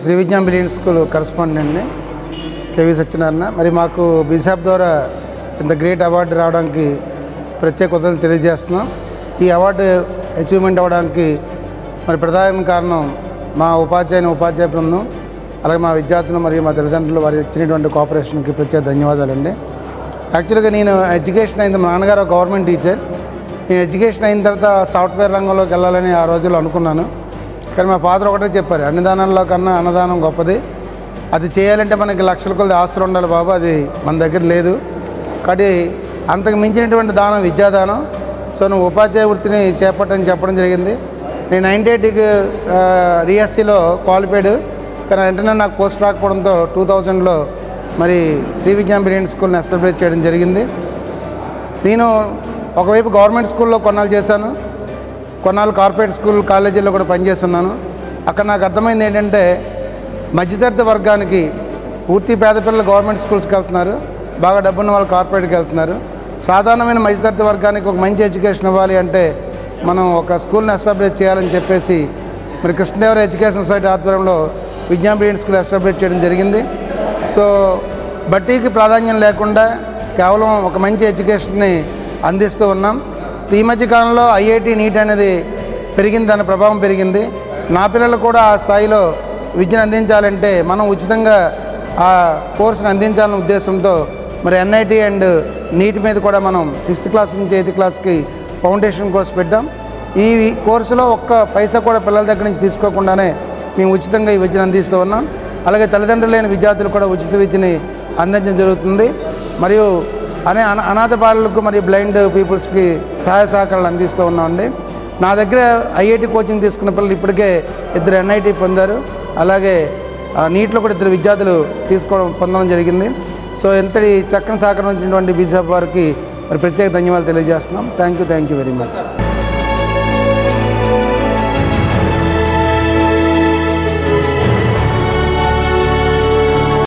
Shri Vignan brilliant school కరస్పాండెంట్ని KV Satyanarayana. మరి మాకు బీసాప్ ద్వారా ఇంత గ్రేట్ అవార్డు రావడానికి ప్రత్యేక కృతజ్ఞతలు తెలియజేస్తున్నాం. ఈ అవార్డు అచీవ్మెంట్ అవ్వడానికి మరి ప్రధాన కారణం మా ఉపాధ్యాయ బృందం, అలాగే మా విద్యార్థులు మరియు మా తల్లిదండ్రులు వారు ఇచ్చినటువంటి కోఆపరేషన్కి ప్రత్యేక ధన్యవాదాలండి. యాక్చువల్గా నేను ఎడ్యుకేషన్ అయింది, మా నాన్నగారు గవర్నమెంట్ టీచర్. నేను ఎడ్యుకేషన్ అయిన తర్వాత సాఫ్ట్వేర్ రంగంలోకి వెళ్ళాలని ఆ రోజుల్లో అనుకున్నాను. కానీ మా ఫాదర్ ఒకటే చెప్పారు, అన్నదానంలో కన్నా అన్నదానం గొప్పది, అది చేయాలంటే మనకి లక్షల కొద్ది ఆస్తులు ఉండాలి బాబు, అది మన దగ్గర లేదు. కాబట్టి అంతకు మించినటువంటి దానం విద్యాదానం. సో నువ్వు ఉపాధ్యాయ వృత్తిని చేపట్టని చెప్పడం జరిగింది. నేను 98కి డిఎస్సిలో క్వాలిఫైడ్, కానీ వెంటనే నాకు పోస్ట్ రాకపోవడంతో 2000లో మరి శ్రీ విజ్ఞాన్ బ్రిలియంట్ స్కూల్ని ఎస్టాబ్లిష్ చేయడం జరిగింది. నేను ఒకవైపు గవర్నమెంట్ స్కూల్లో కొన్నాళ్ళు చేశాను, కొన్నాళ్ళు కార్పొరేట్ స్కూల్ కాలేజీల్లో కూడా పనిచేస్తున్నాను. అక్కడ నాకు అర్థమైంది ఏంటంటే, మధ్యతరగతి వర్గానికి పూర్తి పేద పిల్లలు గవర్నమెంట్ స్కూల్స్కి వెళ్తున్నారు, బాగా డబ్బున్న వాళ్ళు కార్పొరేట్కి వెళ్తున్నారు. సాధారణమైన మధ్యతరగతి వర్గానికి ఒక మంచి ఎడ్యుకేషన్ ఇవ్వాలి అంటే మనం ఒక స్కూల్ని ఎస్టాబ్లిష్ చేయాలని చెప్పేసి మరి కృష్ణదేవరాయ ఎడ్యుకేషన్ సొసైటీ ఆధ్వర్యంలో విజ్ఞాన్ బ్రిలియంట్ స్కూల్ ఎస్టాబ్లిష్ చేయడం జరిగింది. సో బట్టీకి ప్రాధాన్యం లేకుండా కేవలం ఒక మంచి ఎడ్యుకేషన్ని అందిస్తూ ఉన్నాం. ఈ మధ్య కాలంలో ఐఐటి నీట్ అనేది పెరిగింది, దాని ప్రభావం పెరిగింది. నా పిల్లలు కూడా ఆ స్థాయిలో విద్యను అందించాలంటే మనం ఉచితంగా ఆ కోర్సును అందించాలనే ఉద్దేశంతో మరి ఎన్ఐటి అండ్ నీట్ మీద కూడా మనం 6th క్లాస్ నుంచి 8th క్లాస్కి ఫౌండేషన్ కోర్సు పెట్టాం. ఈ కోర్సులో ఒక్క పైసా కూడా పిల్లల దగ్గర నుంచి తీసుకోకుండానే మేము ఉచితంగా ఈ విద్యను అందిస్తూ ఉన్నాం. అలాగే తల్లిదండ్రులు లేని విద్యార్థులు కూడా ఉచిత విద్యని అందించడం జరుగుతుంది. మరియు అనాథ బాలలకు మరియు బ్లైండ్ పీపుల్స్కి సహాయ సహకారాలు అందిస్తూ ఉన్నామండి. నా దగ్గర ఐఐటి కోచింగ్ తీసుకున్న పిల్లలు ఇప్పటికే 2 ఎన్ఐటి పొందారు, అలాగే నీట్లో కూడా 2 విద్యార్థులు పొందడం జరిగింది. సో ఎంతటి చక్కని సహకరించినటువంటి బీసాప్ వారికి మరి ప్రత్యేక ధన్యవాదాలు తెలియజేస్తున్నాం. Thank you very much.